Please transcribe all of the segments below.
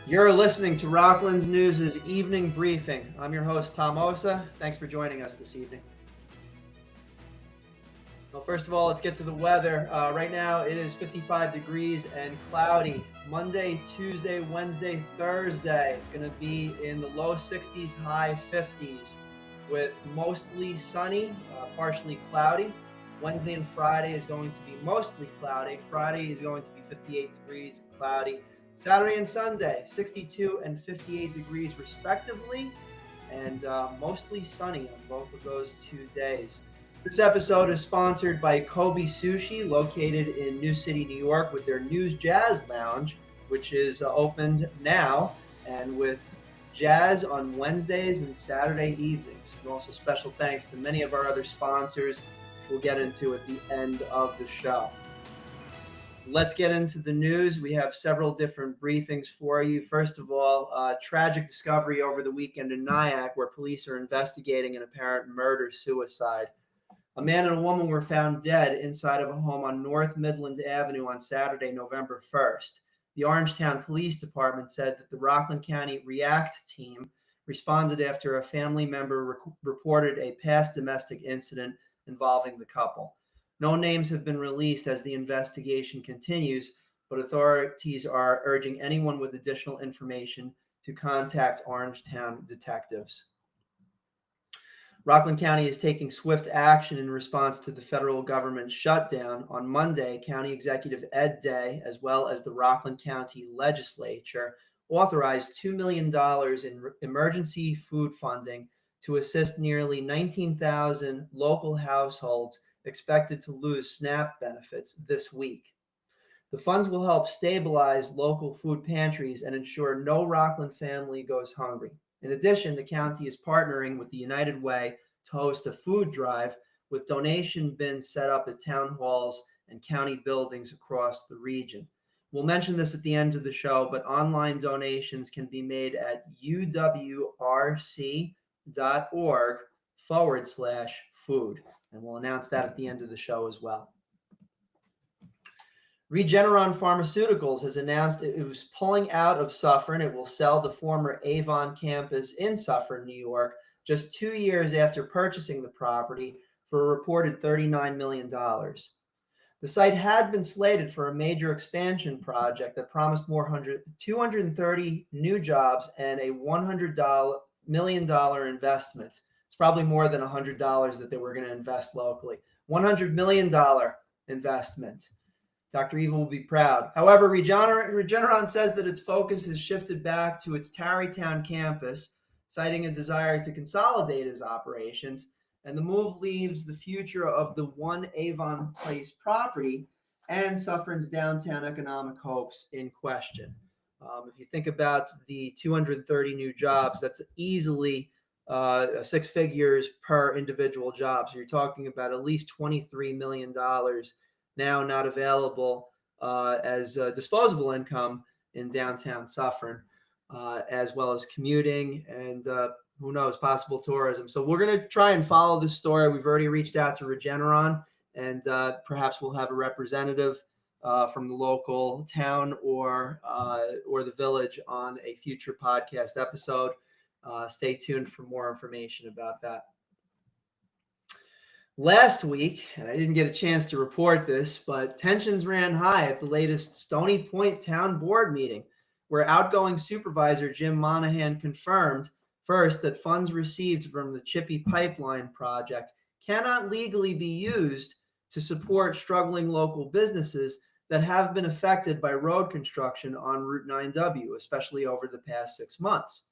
You're listening to Rockland's News' Evening Briefing. I'm your host, Tom Osa. Thanks for joining us this evening. Well, first of all, let's get to the weather. Right now, it is 55 degrees and cloudy. Monday, Tuesday, Wednesday, Thursday, it's going to be in the low 60s, high 50s, with mostly sunny, partially cloudy. Wednesday and Friday is going to be mostly cloudy. Friday is going to be 58 degrees and cloudy. Saturday and Sunday, 62 and 58 degrees respectively, and mostly sunny on both of those 2 days. This episode is sponsored by Kobe Sushi, located in New City, New York, with their News Jazz Lounge, which is opened now, and with jazz on Wednesdays and Saturday evenings. And also special thanks to many of our other sponsors, which we'll get into at the end of the show. Let's get into the news. We have several different briefings for you. First of all, tragic discovery over the weekend in Nyack, where police are investigating an apparent murder-suicide. A man and a woman were found dead inside of a home on North Midland Avenue on Saturday, November 1st. The Orangetown Police Department said that the Rockland County REACT team responded after a family member reported a past domestic incident involving the couple. No names have been released as the investigation continues, but authorities are urging anyone with additional information to contact Orangetown detectives. Rockland County is taking swift action in response to the federal government shutdown. On Monday, County Executive Ed Day, as well as the Rockland County Legislature, authorized $2 million in emergency food funding to assist nearly 19,000 local households expected to lose SNAP benefits this week. The funds will help stabilize local food pantries and ensure no Rockland family goes hungry. In addition, the county is partnering with the United Way to host a food drive with donation bins set up at town halls and county buildings across the region. We'll mention this at the end of the show, but online donations can be made at uwrc.org/food. And we'll announce that at the end of the show as well. Regeneron Pharmaceuticals has announced it was pulling out of Suffern. It will sell the former Avon campus in Suffern, New York, just 2 years after purchasing the property for a reported $39 million. The site had been slated for a major expansion project that promised 230 new jobs and a $100 million investment. It's probably more than $100 that they were going to invest locally. $100 million investment. Dr. Evil will be proud. However, Regeneron says that its focus has shifted back to its Tarrytown campus, citing a desire to consolidate its operations, and the move leaves the future of the One Avon Place property and Suffern's downtown economic hopes in question. If you think about the 230 new jobs, that's easily 6 figures per individual job. So you're talking about at least $23 million now not available as disposable income in downtown Suffern, as well as commuting and who knows, possible tourism. So we're going to try and follow this story. We've already reached out to Regeneron, and perhaps we'll have a representative from the local town or the village on a future podcast episode. Stay tuned for more information about that. Last week, and I didn't get a chance to report this, but tensions ran high at the latest Stony Point Town Board meeting, where outgoing Supervisor Jim Monahan confirmed first that funds received from the Chippy Pipeline project cannot legally be used to support struggling local businesses that have been affected by road construction on Route 9W, especially over the past 6 months.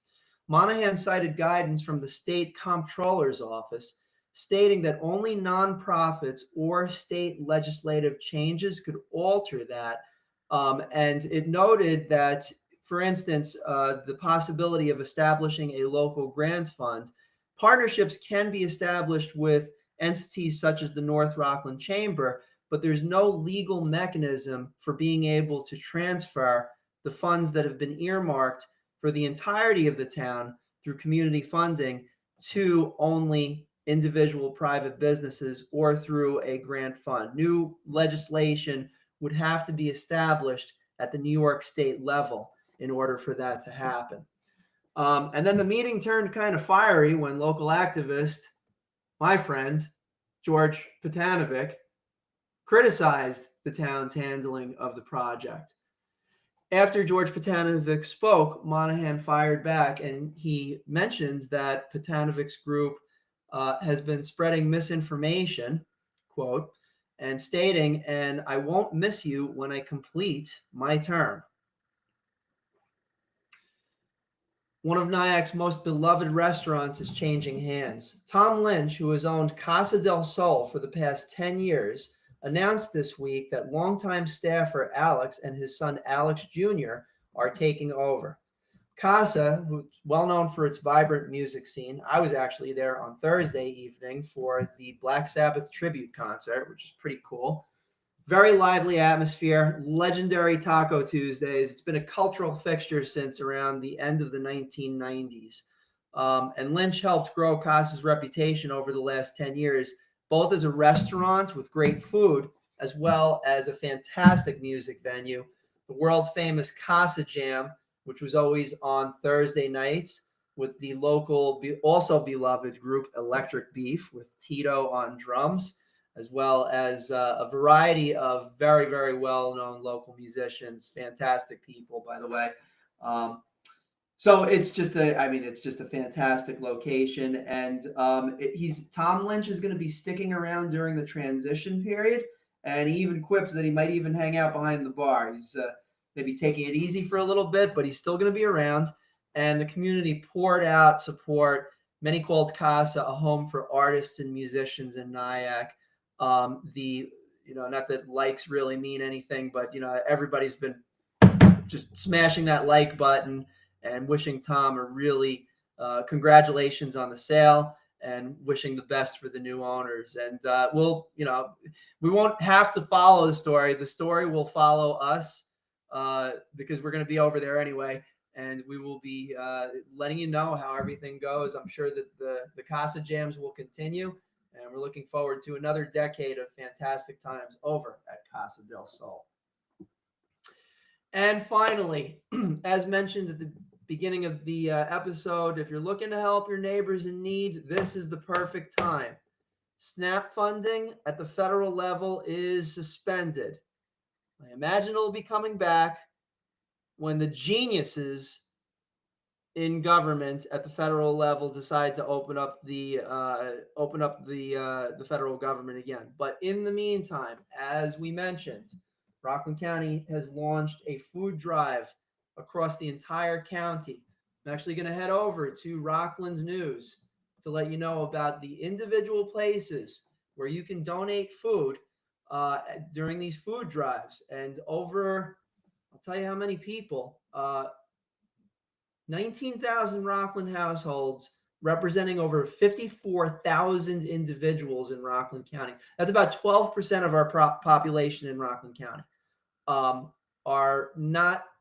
Monahan cited guidance from the state comptroller's office stating that only nonprofits or state legislative changes could alter that. And it noted that, for instance, the possibility of establishing a local grant fund. Partnerships can be established with entities such as the North Rockland Chamber, but there's no legal mechanism for being able to transfer the funds that have been earmarked for the entirety of the town through community funding to only individual private businesses or through a grant fund. New legislation would have to be established at the New York state level. in order for that to happen. And then the meeting turned kind of fiery when local activist, my friend, George Patanovic, criticized the town's handling of the project. After George Patanovic spoke, Monahan fired back, and he mentions that Patanovic's group has been spreading misinformation, quote, and stating, "And I won't miss you when I complete my term." One of Nyack's most beloved restaurants is changing hands. Tom Lynch, who has owned Casa del Sol for the past 10 years, announced this week that longtime staffer Alex and his son Alex Jr. are taking over. Casa, who's well known for its vibrant music scene, I was actually there on Thursday evening for the Black Sabbath tribute concert, which is pretty cool. Very lively atmosphere, legendary Taco Tuesdays. It's been a cultural fixture since around the end of the 1990s. And Lynch helped grow Casa's reputation over the last 10 years, both as a restaurant with great food, as well as a fantastic music venue. The world famous Casa Jam, which was always on Thursday nights with the local, also beloved group Electric Beef with Tito on drums, as well as a variety of very, very well-known local musicians, fantastic people, by the way. So it's just a fantastic location. And Tom Lynch is going to be sticking around during the transition period. And he even quipped that he might even hang out behind the bar. He's maybe taking it easy for a little bit, but he's still going to be around. And the community poured out support. Many called Casa a home for artists and musicians in Nyack. Not that likes really mean anything, but everybody's been just smashing that like button and wishing Tom a really congratulations on the sale and wishing the best for the new owners. And we won't have to follow the story. The story will follow us because we're going to be over there anyway. And we will be letting you know how everything goes. I'm sure that the Casa Jams will continue. And we're looking forward to another decade of fantastic times over at Casa del Sol. And finally, as mentioned at the beginning of the episode, if you're looking to help your neighbors in need, this is the perfect time. SNAP funding at the federal level is suspended. I imagine it'll be coming back when the geniuses in government at the federal level decide to open up the federal government again. But in the meantime, as we mentioned, Rockland County has launched a food drive across the entire county. I'm actually going to head over to Rockland's News to let you know about the individual places where you can donate food during these food drives. And I'll tell you how many people, 19,000 Rockland households representing over 54,000 individuals in Rockland County. That's about 12% of our population in Rockland County.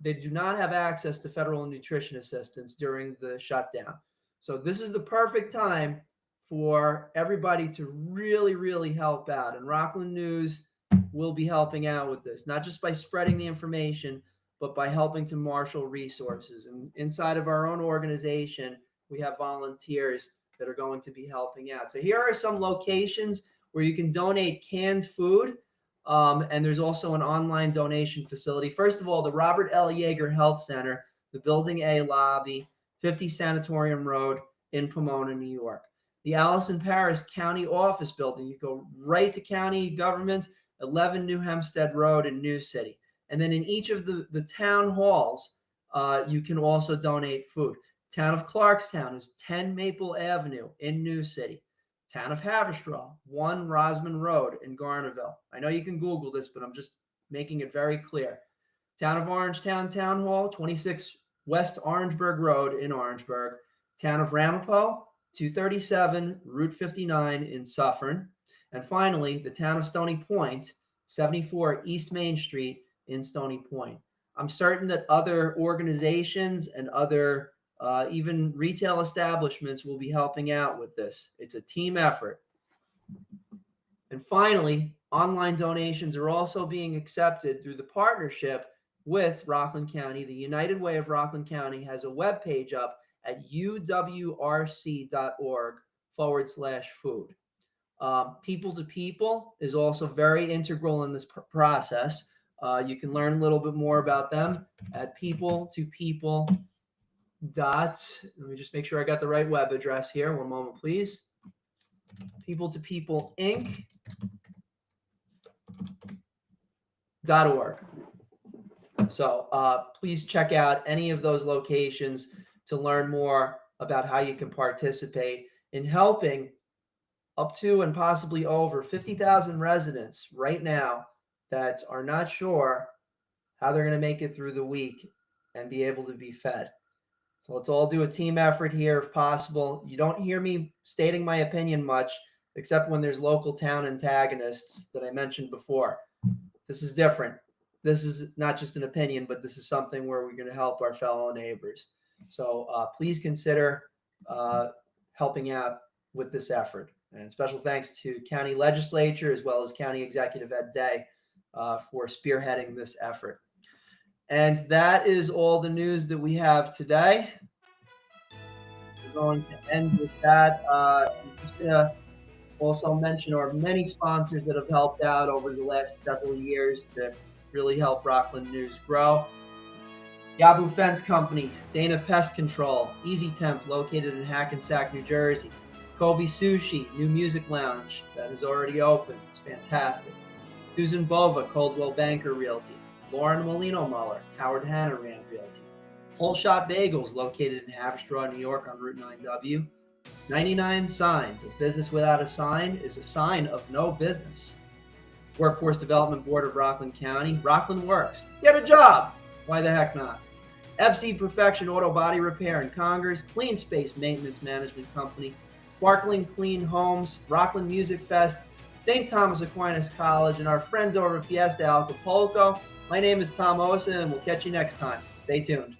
They do not have access to federal nutrition assistance during the shutdown. So this is the perfect time for everybody to really, really help out. And Rockland News will be helping out with this, not just by spreading the information, but by helping to marshal resources. And inside of our own organization, we have volunteers that are going to be helping out. So here are some locations where you can donate canned food. And there's also an online donation facility. First of all, the Robert L. Yeager Health Center, the Building A lobby, 50 Sanatorium Road in Pomona, New York. The Allison Paris County Office Building. You go right to county government, 11 New Hempstead Road in New City. And then in each of the town halls, you can also donate food. Town of Clarkstown is 10 Maple Avenue in New City. Town of Haverstraw, 1 Rosman Road in Garnerville. I know you can Google this, but I'm just making it very clear. Town of Orangetown Town Hall, 26 West Orangeburg Road in Orangeburg. Town of Ramapo, 237 Route 59 in Suffern. And finally, the town of Stony Point, 74 East Main Street in Stony Point. I'm certain that other organizations and other even retail establishments will be helping out with this. It's a team effort. And finally, online donations are also being accepted through the partnership with Rockland County. The United Way of Rockland County has a webpage up at uwrc.org/food. People to people is also very integral in this process. You can learn a little bit more about them at people to people. Let me just make sure I got the right web address here. One moment, please. People to people Inc.org. So please check out any of those locations to learn more about how you can participate in helping up to and possibly over 50,000 residents right now that are not sure how they're going to make it through the week and be able to be fed. So let's all do a team effort here if possible. You don't hear me stating my opinion much, except when there's local town antagonists that I mentioned before. This is different. This is not just an opinion, but this is something where we're going to help our fellow neighbors. So please consider helping out with this effort. And special thanks to County Legislature as well as County Executive Ed Day for spearheading this effort. And that is all the news that we have today. We're going to end with that. I'm just going to also mention our many sponsors that have helped out over the last several years to really help Rockland News grow. Yaboo Fence Company, Dana Pest Control, Easy Temp, located in Hackensack, New Jersey. Kobe Sushi, new music lounge that is already open. It's fantastic. Susan Bova, Coldwell Banker Realty. Lauren-Molino Muller, Howard Hanna Rand Realty. Holeshot Bagels, located in Haverstraw, New York on Route 9W. 99 Signs. A business without a sign is a sign of no business. Workforce Development Board of Rockland County. Rockland Works. Get a job. Why the heck not? FC Perfection Auto Body Repair and Congers. Clean Space Maintenance Management Company. Sparkling Clean Homes. Rockland Music Fest. St. Thomas Aquinas College. And our friends over at Fiesta Acapulco. My name is Tom Osa, and we'll catch you next time. Stay tuned.